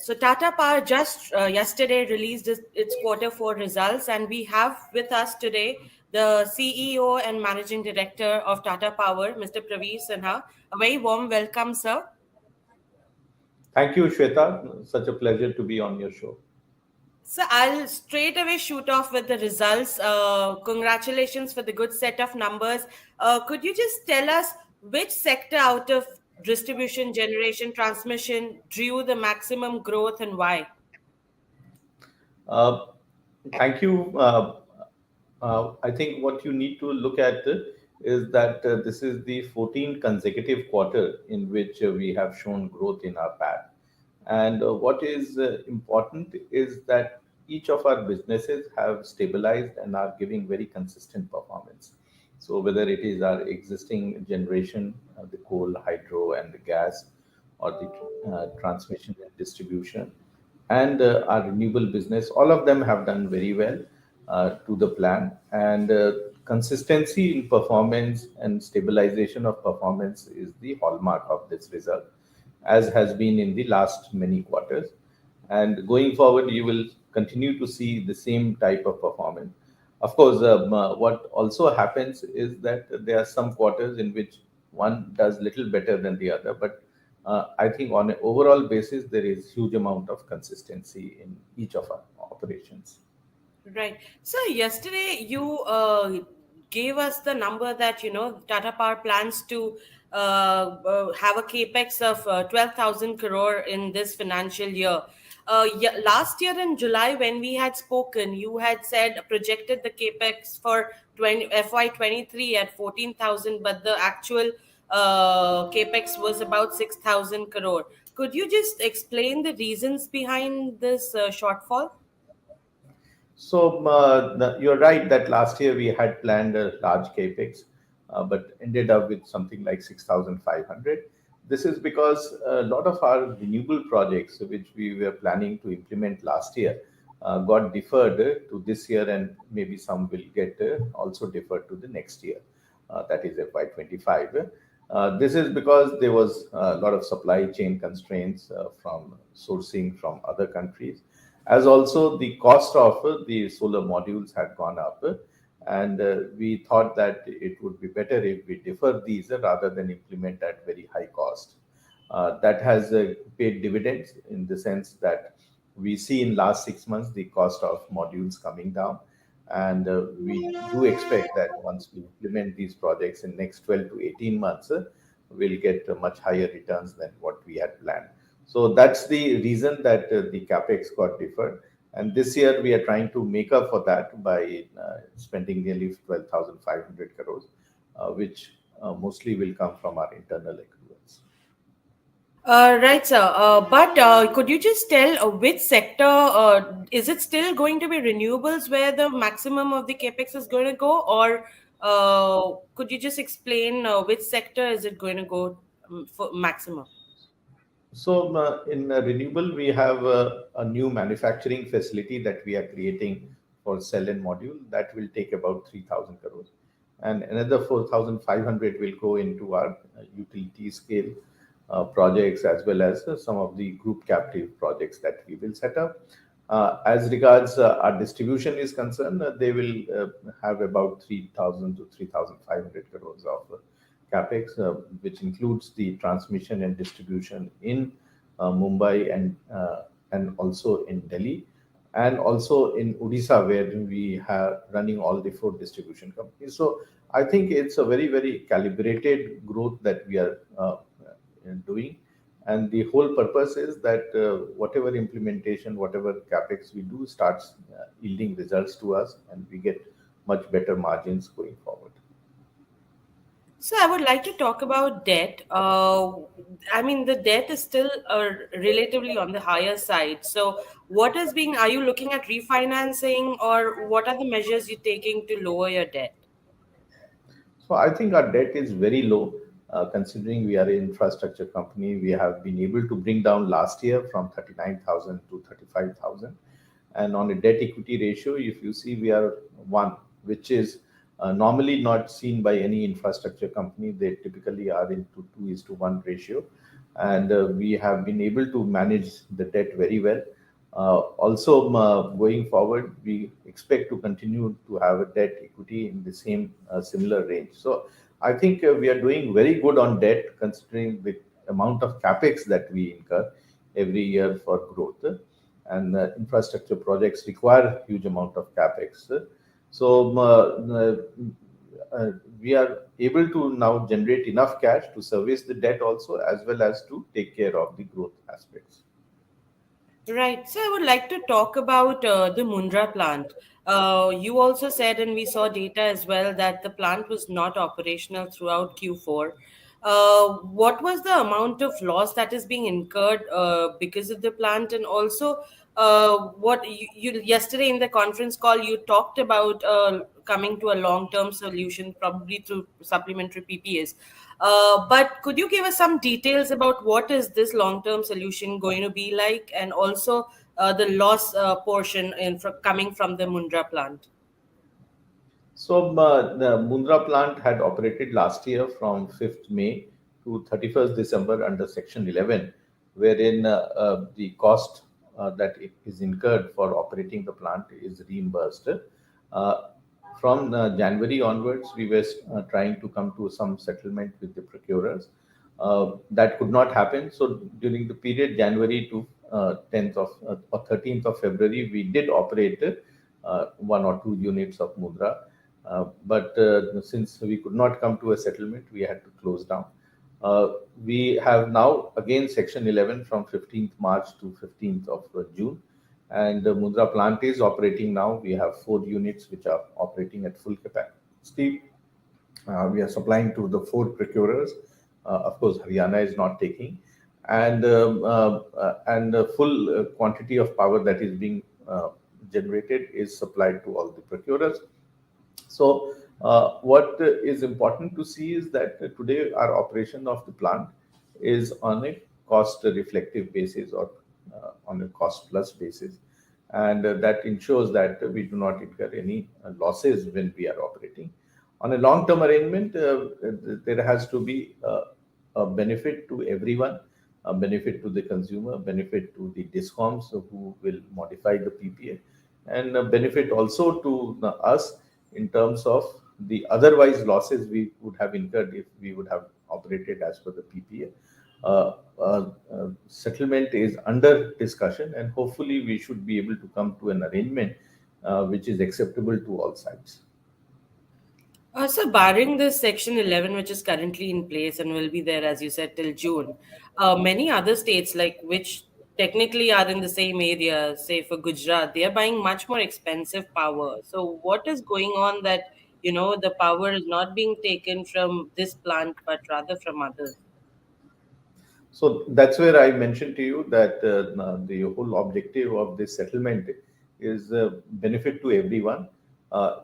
So Tata Power just yesterday released its quarter four results, and we have with us today the CEO and Managing Director of Tata Power, Mr. Praveer Sinha. A very warm welcome, sir. Thank you, Shweta. Such a pleasure to be on your show. So I'll straight away shoot off with the results. Congratulations for the good set of numbers. Could you just tell us which sector out of distribution, generation, transmission drew the maximum growth and why? Uh, Thank you. I think what you need to look at is that this is the 14th consecutive quarter in which we have shown growth in our PAT. And what is important is that each of our businesses have stabilized and are giving very consistent performance. So whether it is our existing generation, the coal, hydro, and the gas, or the transmission and distribution, and our renewable business, all of them have done very well to the plan. And consistency in performance and stabilization of performance is the hallmark of this result, as has been in the last many quarters. And going forward, you will continue to see the same type of performance. Of course, what also happens is that there are some quarters in which one does little better than the other, but I think on an overall basis, there is huge amount of consistency in each of our operations. Right. So yesterday you gave us the number that Tata Power plans to have a capex of 12,000 crore in this financial year. Yeah, last year in July when we had spoken, you had said projected the capex for FY23 at 14,000, but the actual capex was about 6,000 crore. Could you just explain the reasons behind this shortfall? So you're right that last year we had planned a large capex, but ended up with something like 6,500. This is because a lot of our renewable projects, which we were planning to implement last year, got deferred to this year, and maybe some will get also deferred to the next year, that is FY25. This is because there was a lot of supply chain constraints from sourcing from other countries, as also the cost of the solar modules had gone up. And we thought that it would be better if we defer these rather than implement at very high cost. That has paid dividends in the sense that we see in last 6 months the cost of modules coming down, and we do expect that once we implement these projects in next 12 to 18 months, we'll get much higher returns than what we had planned. So that's the reason that the capex got deferred. And this year we are trying to make up for that by spending nearly 12,500 crores, which mostly will come from our internal accruals. Right, sir. But could you just tell which sector is it still going to be renewables where the maximum of the capex is going to go, or could you just explain which sector is it going to go for maximum? So in renewable, we have a new manufacturing facility that we are creating for cell and module that will take about 3,000 crores. And another 4,500 will go into our utility scale projects, as well as some of the group captive projects that we will set up. As regards our distribution is concerned, they will have about 3,000 to 3,500 crores of capex, which includes the transmission and distribution in Mumbai and also in Delhi, and also in Odisha, where we have running all the four distribution companies. So I think it's a very, very calibrated growth that we are doing. And the whole purpose is that whatever implementation, whatever capex we do starts yielding results to us, and we get much better margins going forward. So I would like to talk about debt. I mean, the debt is still relatively on the higher side. So, are you looking at refinancing, or what are the measures you're taking to lower your debt? So I think our debt is very low, considering we are an infrastructure company. We have been able to bring down last year from 39,000 to 35,000. And on a debt equity ratio, if you see, we are one, which is normally not seen by any infrastructure company. They typically are into 2:1 ratio. and we have been able to manage the debt very well. Also, going forward, we expect to continue to have a debt equity in the same similar range. So I think we are doing very good on debt considering the amount of capex that we incur every year for growth, and infrastructure projects require huge amount of capex. So we are able to now generate enough cash to service the debt also, as well as to take care of the growth aspects. Right. So I would like to talk about the Mundra plant. You also said, and we saw data as well, that the plant was not operational throughout Q4. What was the amount of loss that is being incurred because of the plant? And also, what you yesterday in the conference call, you talked about coming to a long-term solution, probably through supplementary PPAs. But could you give us some details about what is this long-term solution going to be like, and also the loss portion coming from the Mundra plant? So the Mundra plant had operated last year from 5th May to 31st December under Section 11, wherein the cost that is incurred for operating the plant is reimbursed. Uh, from January onwards, we were trying to come to some settlement with the procurers. That could not happen. So during the period January to 10th of or 13th of February, we did operate one or two units of Mundra. But since we could not come to a settlement, we had to close down. Uh, we have now again Section 11 from 15th March to 15th of June, and the Mundra plant is operating now. We have four units which are operating at full capacity. We are supplying to the four procurers. Of course, Haryana is not taking, and the full quantity of power that is being generated is supplied to all the procurers. So, what is important to see is that today our operation of the plant is on a cost reflective basis, or on a cost plus basis, and that ensures that we do not incur any losses when we are operating. On a long term arrangement, there has to be a benefit to everyone, a benefit to the consumer, benefit to the discoms who will modify the PPA, and a benefit also to us in terms of the otherwise losses we would have incurred if we would have operated as per the PPA. Settlement is under discussion, and hopefully we should be able to come to an arrangement which is acceptable to all sides. So, barring this Section 11, which is currently in place and will be there, as you said, till June, many other states, like which technically are in the same area, say for Gujarat, they are buying much more expensive power. So, what is going on that, the power is not being taken from this plant, but rather from others? So that's where I mentioned to you that the whole objective of this settlement is benefit to everyone. Uh,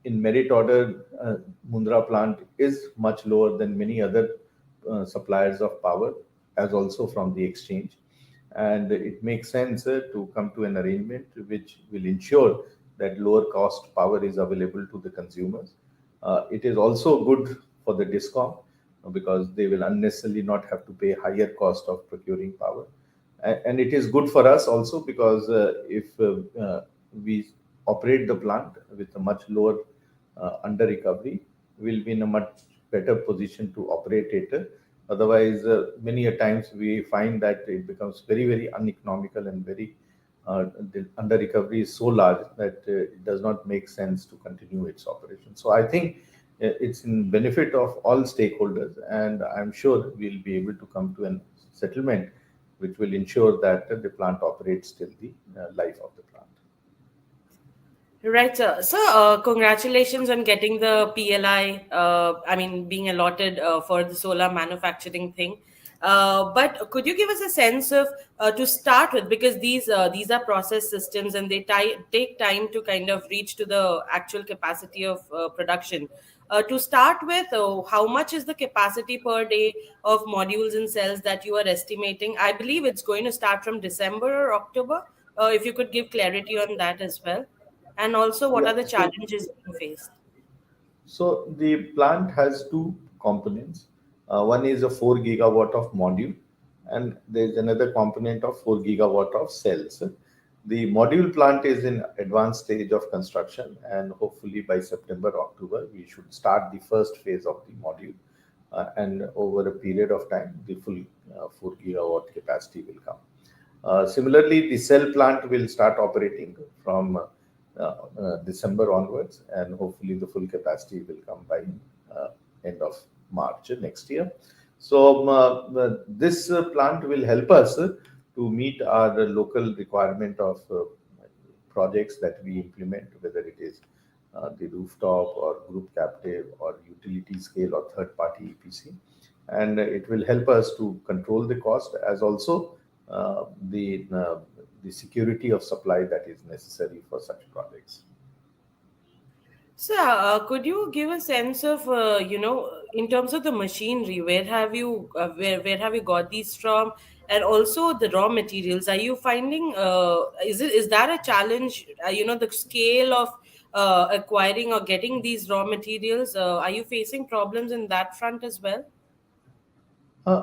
in merit order, Mundra plant is much lower than many other suppliers of power, as also from the exchange. And it makes sense to come to an arrangement which will ensure that lower cost power is available to the consumers. It is also good for the discom because they will unnecessarily not have to pay higher cost of procuring power. And it is good for us also because if we operate the plant with a much lower under recovery, we'll be in a much better position to operate it. Otherwise, many a times we find that it becomes very, very uneconomical, and very the under recovery is so large that it does not make sense to continue its operation. So I think it's in benefit of all stakeholders, and I'm sure we'll be able to come to a settlement which will ensure that the plant operates till the life of the plant. Right, sir. So, congratulations on getting the PLI. I mean, being allotted for the solar manufacturing thing. But could you give us a sense of to start with, because these are process systems and they take time to kind of reach to the actual capacity of production. To start with, how much is the capacity per day of modules and cells that you are estimating? I believe it's going to start from December or October. If you could give clarity on that as well. And also, what Yeah. are the challenges being faced? So the plant has two components. One is a 4 gigawatt of module, and there's another component of 4 gigawatt of cells. The module plant is in advanced stage of construction, and hopefully by September, October, we should start the first phase of the module. And over a period of time, the full 4 gigawatt capacity will come. Similarly, the cell plant will start operating from December onwards, and hopefully the full capacity will come by end of March next year. So this plant will help us to meet our local requirement of projects that we implement, whether it is the rooftop or group captive or utility scale or third party EPC. And it will help us to control the cost, as also uh, the uh, the security of supply that is necessary for such projects. So, could you give a sense of, in terms of the machinery, where have you got these from, and also the raw materials? Are you finding, is that a challenge? The scale of acquiring or getting these raw materials. Are you facing problems in that front as well? Uh,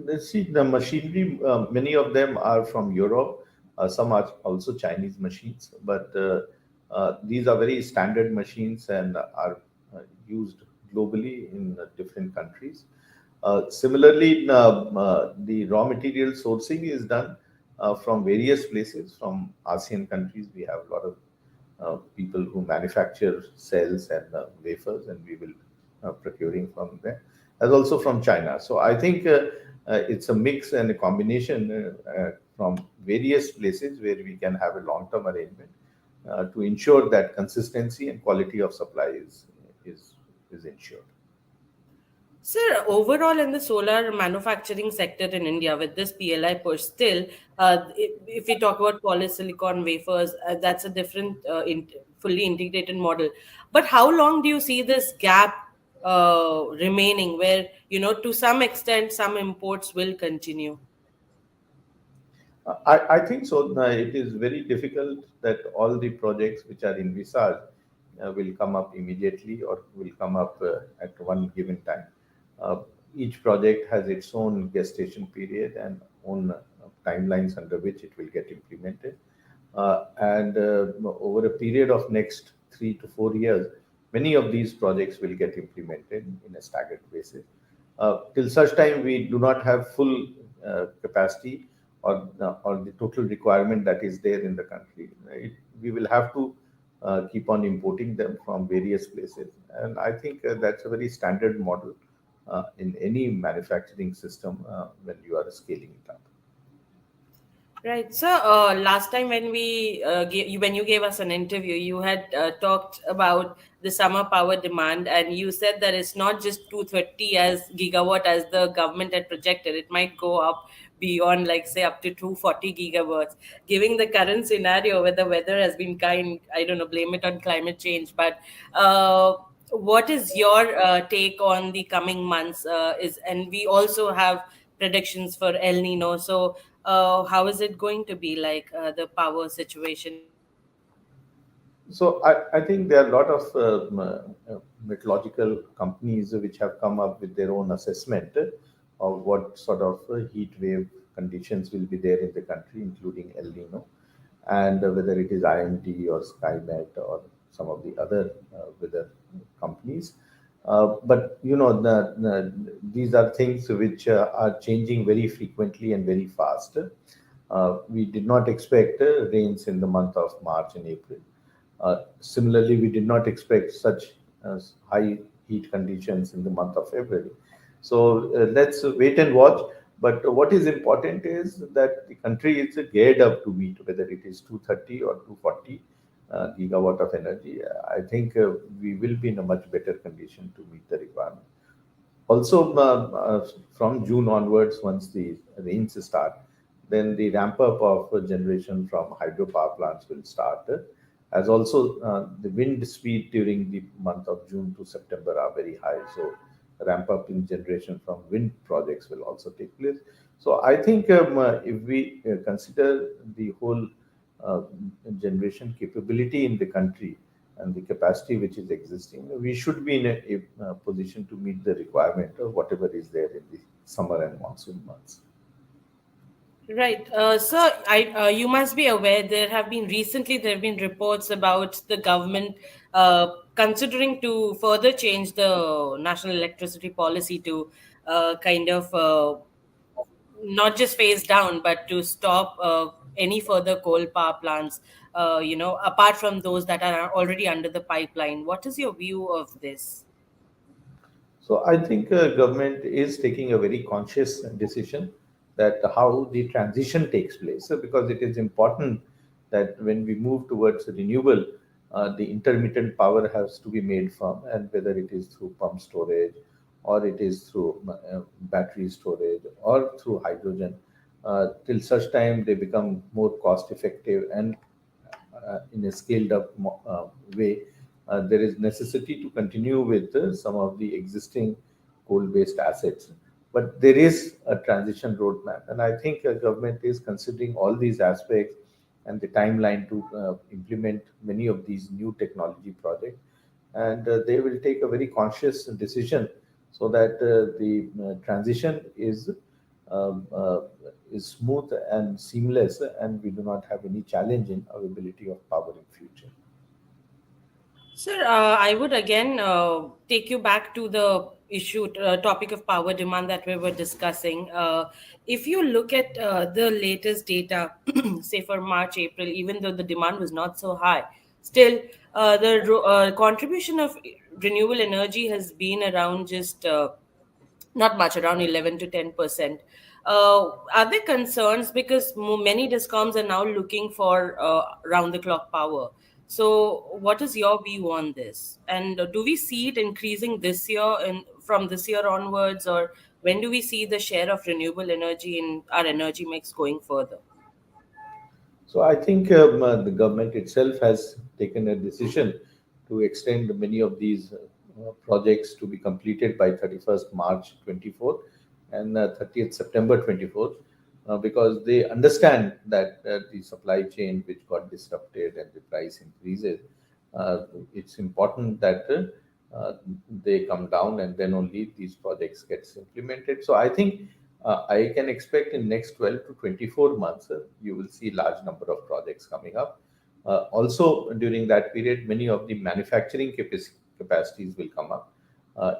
let's see, the machinery, many of them are from Europe. Some are also Chinese machines, but these are very standard machines and are used globally in different countries. Similarly, the raw material sourcing is done from various places. From ASEAN countries, we have a lot of people who manufacture cells and wafers, and we will procuring from there, as also from China. So I think it's a mix and a combination from various places where we can have a long-term arrangement to ensure that consistency and quality of supply is is ensured. Sir, overall in the solar manufacturing sector in India, with this PLI push, still, if we talk about polysilicon wafers, that's a different, fully integrated model. But how long do you see this gap remaining, where to some extent some imports will continue? I think so. It is very difficult that all the projects which are envisaged will come up immediately or will come up at one given time. Uh, each project has its own gestation period and own timelines under which it will get implemented. And over a period of next 3 to 4 years, many of these projects will get implemented in a staggered basis. Till such time we do not have full capacity or the total requirement that is there in the country, we will have to keep on importing them from various places. And I think that's a very standard model in any manufacturing system when you are scaling it up. Right. So last time when when you gave us an interview, you had talked about the summer power demand, and you said that it's not just 230 as gigawatt as the government had projected. It might go up beyond, like say, up to 240 gigawatts. Given the current scenario where the weather has been kind, I don't know, blame it on climate change. But what is your take on the coming months? And we also have predictions for El Nino. So how is it going to be like the power situation in the coming months? So I think there are a lot of meteorological companies which have come up with their own assessment of what sort of heat wave conditions will be there in the country, including El Nino, and whether it is IMD or SkyMet or some of the other weather companies. But these are things which are changing very frequently and very fast. We did not expect rains in the month of March and April. Similarly, we did not expect such high heat conditions in the month of February. So let's wait and watch. But what is important is that the country is geared up to meet, whether it is 230 or 240 gigawatt of energy. I think we will be in a much better condition to meet the requirement. Also, from June onwards, once the rains start, then the ramp up of generation from hydropower plants will start. As also, the wind speed during the month of June to September are very high. So, ramp up in generation from wind projects will also take place. So, I think if we consider the whole uh, generation capability in the country and the capacity which is existing, we should be in a position to meet the requirement of whatever is there in the summer and monsoon months. Right. You must be aware there have been reports about the government considering to further change the national electricity policy to kind of not just phase down, but to stop any further coal power plants, apart from those that are already under the pipeline. What is your view of this? So I think government is taking a very conscious decision that how the transition takes place. So because it is important that when we move towards renewable, the intermittent power has to be made from, and whether it is through pump storage, or it is through battery storage, or through hydrogen, till such time they become more cost effective and in a scaled up way, there is necessity to continue with some of the existing coal-based assets. But there is a transition roadmap, and I think government is considering all these aspects and the timeline to implement many of these new technology projects. And they will take a very conscious decision so that the transition um, uh, is smooth and seamless, and we do not have any challenge in availability of power in future. Sir, I would again take you back to the topic of power demand that we were discussing. If you look at the latest data, say for March, April, even though the demand was not so high, still the contribution of renewable energy has been around just not much, around 11 to 10%. Are there concerns because many discoms are now looking for round the clock power? So, what is your view on this? And do we see it increasing this year and from this year onwards, or when do we see the share of renewable energy in our energy mix going further? So I think the government itself has taken a decision to extend many of these projects to be completed by 31st March 24 and 30th September 24, because they understand that the supply chain which got disrupted and the price increases, uh, it's important that they come down, and then only these projects gets implemented. So I think I can expect in next 12 to 24 months, you will see large number of projects coming up. Also, during that period, many of the manufacturing capacities will come up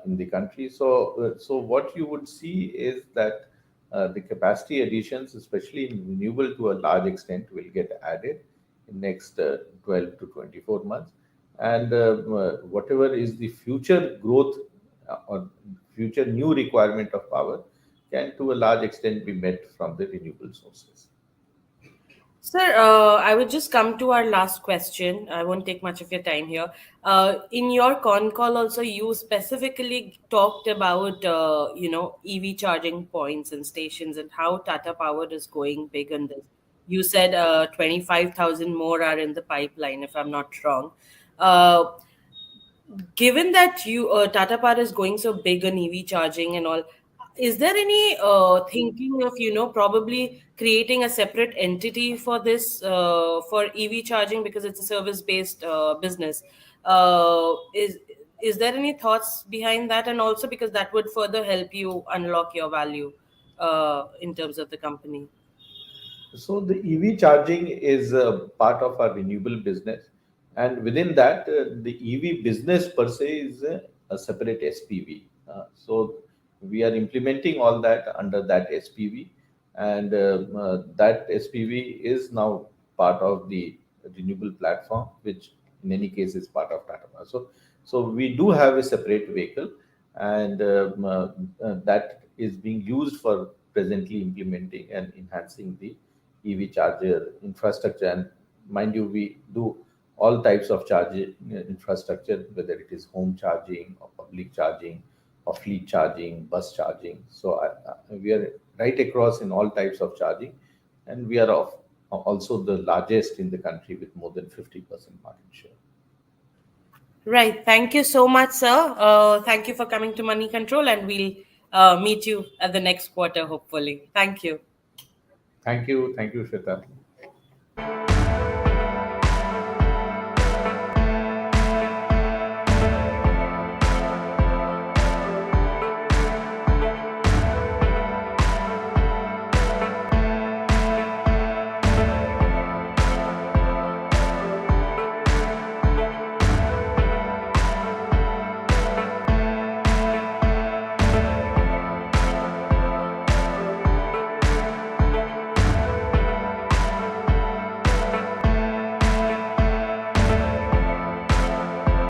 in the country. So what you would see is that the capacity additions, especially in renewable, to a large extent, will get added in next 12 to 24 months. And whatever is the future growth or future new requirement of power can to a large extent be met from the renewable sources. Sir, I would just come to our last question. I won't take much of your time here. In your con call, also, you specifically talked about, EV charging points and stations and how Tata Power is going big on this. You said 25,000 more are in the pipeline, if I'm not wrong. Uh, Given that you Tata Power is going so big on EV charging and all, is there any thinking of probably creating a separate entity for this for EV charging because it's a service based business? Is there any thoughts behind that, and also because that would further help you unlock your value in terms of the company? So the EV charging is a part of our renewable business, and within that, the EV business per se is a separate SPV. So we are implementing all that under that SPV, and that SPV is now part of the renewable platform, which in any case is part of Tata Power. So we do have a separate vehicle, and that is being used for presently implementing and enhancing the EV charger infrastructure. And mind you, we do all types of charging infrastructure, whether it is home charging or public charging or fleet charging, bus charging. So we are right across in all types of charging, and we are also the largest in the country with more than 50% market share. Right. Thank you so much, sir. Thank you for coming to Money Control, and we'll meet you at the next quarter, hopefully. Thank you. Thank you, Shweta.